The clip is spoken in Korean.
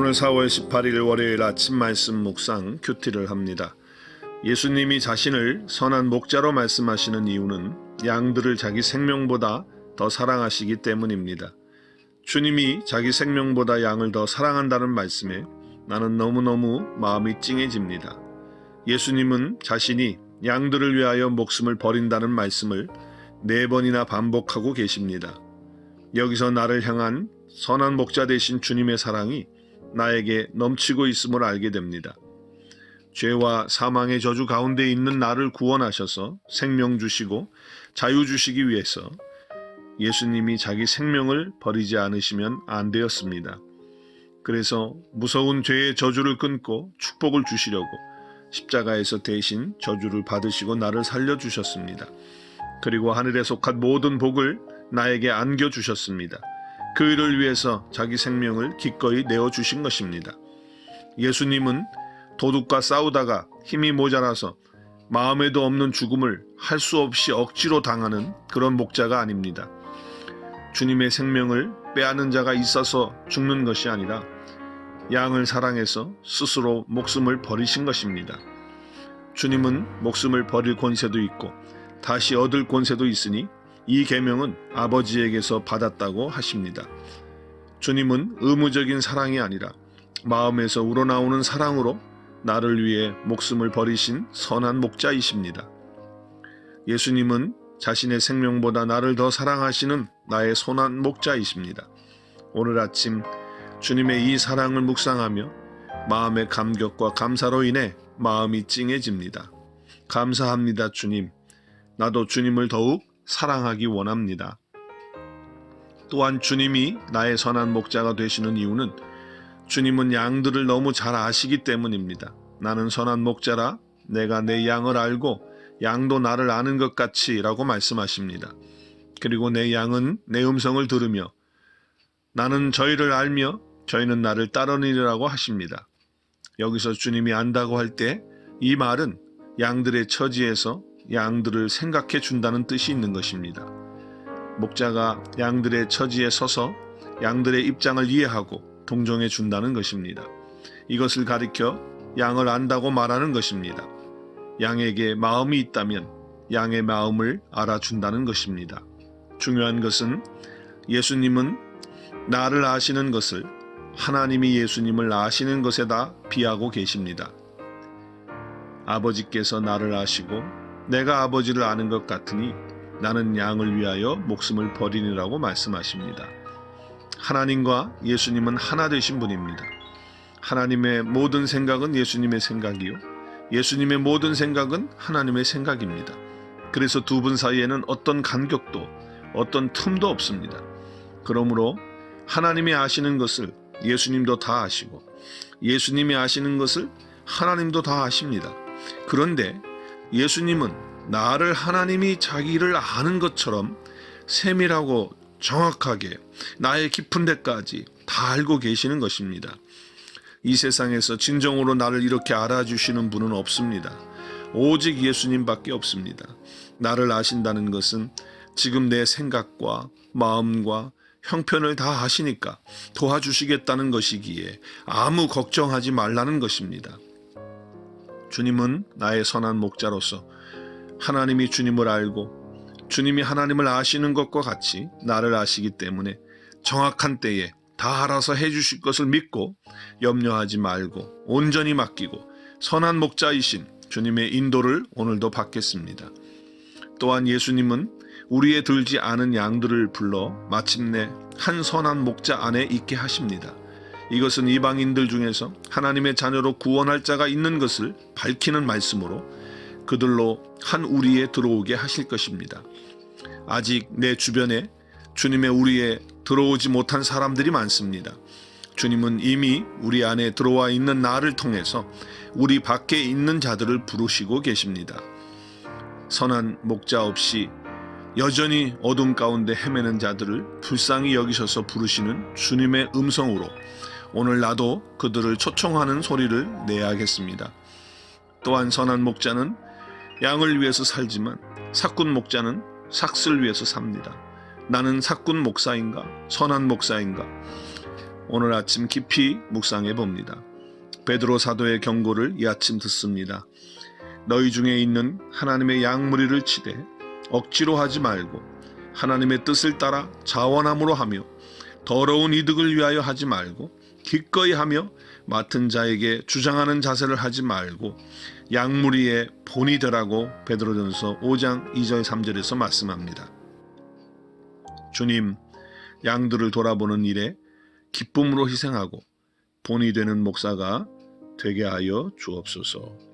오늘 4월 18일 월요일 아침 말씀 묵상 큐티를 합니다. 예수님이 자신을 선한 목자로 말씀하시는 이유는 양들을 자기 생명보다 더 사랑하시기 때문입니다. 주님이 자기 생명보다 양을 더 사랑한다는 말씀에 나는 너무너무 마음이 찡해집니다. 예수님은 자신이 양들을 위하여 목숨을 버린다는 말씀을 4번이나 반복하고 계십니다. 여기서 나를 향한 선한 목자 되신 주님의 사랑이 나에게 넘치고 있음을 알게 됩니다. 죄와 사망의 저주 가운데 있는 나를 구원하셔서 생명 주시고 자유 주시기 위해서 예수님이 자기 생명을 버리지 않으시면 안 되었습니다. 그래서 무서운 죄의 저주를 끊고 축복을 주시려고 십자가에서 대신 저주를 받으시고 나를 살려주셨습니다. 그리고 하늘에 속한 모든 복을 나에게 안겨주셨습니다. 그 일을 위해서 자기 생명을 기꺼이 내어주신 것입니다. 예수님은 도둑과 싸우다가 힘이 모자라서 마음에도 없는 죽음을 할 수 없이 억지로 당하는 그런 목자가 아닙니다. 주님의 생명을 빼앗는 자가 있어서 죽는 것이 아니라 양을 사랑해서 스스로 목숨을 버리신 것입니다. 주님은 목숨을 버릴 권세도 있고 다시 얻을 권세도 있으니 이 계명은 아버지에게서 받았다고 하십니다. 주님은 의무적인 사랑이 아니라 마음에서 우러나오는 사랑으로 나를 위해 목숨을 버리신 선한 목자이십니다. 예수님은 자신의 생명보다 나를 더 사랑하시는 나의 선한 목자이십니다. 오늘 아침 주님의 이 사랑을 묵상하며 마음의 감격과 감사로 인해 마음이 찡해집니다. 감사합니다, 주님. 나도 주님을 더욱 사랑하기 원합니다. 또한 주님이 나의 선한 목자가 되시는 이유는 주님은 양들을 너무 잘 아시기 때문입니다. 나는 선한 목자라 내가 내 양을 알고 양도 나를 아는 것 같이 라고 말씀하십니다. 그리고 내 양은 내 음성을 들으며 나는 저희를 알며 저희는 나를 따르니라고 하십니다. 여기서 주님이 안다고 할 때 이 말은 양들의 처지에서 양들을 생각해 준다는 뜻이 있는 것입니다. 목자가 양들의 처지에 서서 양들의 입장을 이해하고 동정해 준다는 것입니다. 이것을 가리켜 양을 안다고 말하는 것입니다. 양에게 마음이 있다면 양의 마음을 알아준다는 것입니다. 중요한 것은 예수님은 나를 아시는 것을 하나님이 예수님을 아시는 것에다 비하고 계십니다. 아버지께서 나를 아시고 내가 아버지를 아는 것 같으니 나는 양을 위하여 목숨을 버리니라고 말씀하십니다. 하나님과 예수님은 하나 되신 분입니다. 하나님의 모든 생각은 예수님의 생각이요, 예수님의 모든 생각은 하나님의 생각입니다. 그래서 두 분 사이에는 어떤 간격도 어떤 틈도 없습니다. 그러므로 하나님이 아시는 것을 예수님도 다 아시고 예수님이 아시는 것을 하나님도 다 아십니다. 그런데 예수님은 나를 하나님이 자기를 아는 것처럼 세밀하고 정확하게 나의 깊은 데까지 다 알고 계시는 것입니다. 이 세상에서 진정으로 나를 이렇게 알아주시는 분은 없습니다. 오직 예수님밖에 없습니다. 나를 아신다는 것은 지금 내 생각과 마음과 형편을 다 아시니까 도와주시겠다는 것이기에 아무 걱정하지 말라는 것입니다. 주님은 나의 선한 목자로서 하나님이 주님을 알고 주님이 하나님을 아시는 것과 같이 나를 아시기 때문에 정확한 때에 다 알아서 해주실 것을 믿고 염려하지 말고 온전히 맡기고 선한 목자이신 주님의 인도를 오늘도 받겠습니다. 또한 예수님은 우리의 들지 않은 양들을 불러 마침내 한 선한 목자 안에 있게 하십니다. 이것은 이방인들 중에서 하나님의 자녀로 구원할 자가 있는 것을 밝히는 말씀으로 그들로 한 우리에 들어오게 하실 것입니다. 아직 내 주변에 주님의 우리에 들어오지 못한 사람들이 많습니다. 주님은 이미 우리 안에 들어와 있는 나를 통해서 우리 밖에 있는 자들을 부르시고 계십니다. 선한 목자 없이 여전히 어둠 가운데 헤매는 자들을 불쌍히 여기셔서 부르시는 주님의 음성으로 오늘 나도 그들을 초청하는 소리를 내야겠습니다. 또한 선한 목자는 양을 위해서 살지만 삭군 목자는 삭슬 위해서 삽니다. 나는 삭군 목사인가? 선한 목사인가? 오늘 아침 깊이 묵상해 봅니다. 베드로 사도의 경고를 이 아침 듣습니다. 너희 중에 있는 하나님의 양무리를 치되 억지로 하지 말고 하나님의 뜻을 따라 자원함으로 하며 더러운 이득을 위하여 하지 말고 기꺼이 하며 맡은 자에게 주장하는 자세를 하지 말고 양무리의 본이 되라고 베드로전서 5장 2절 3절에서 말씀합니다. 주님, 양들을 돌아보는 일에 기쁨으로 희생하고 본이 되는 목사가 되게 하여 주옵소서.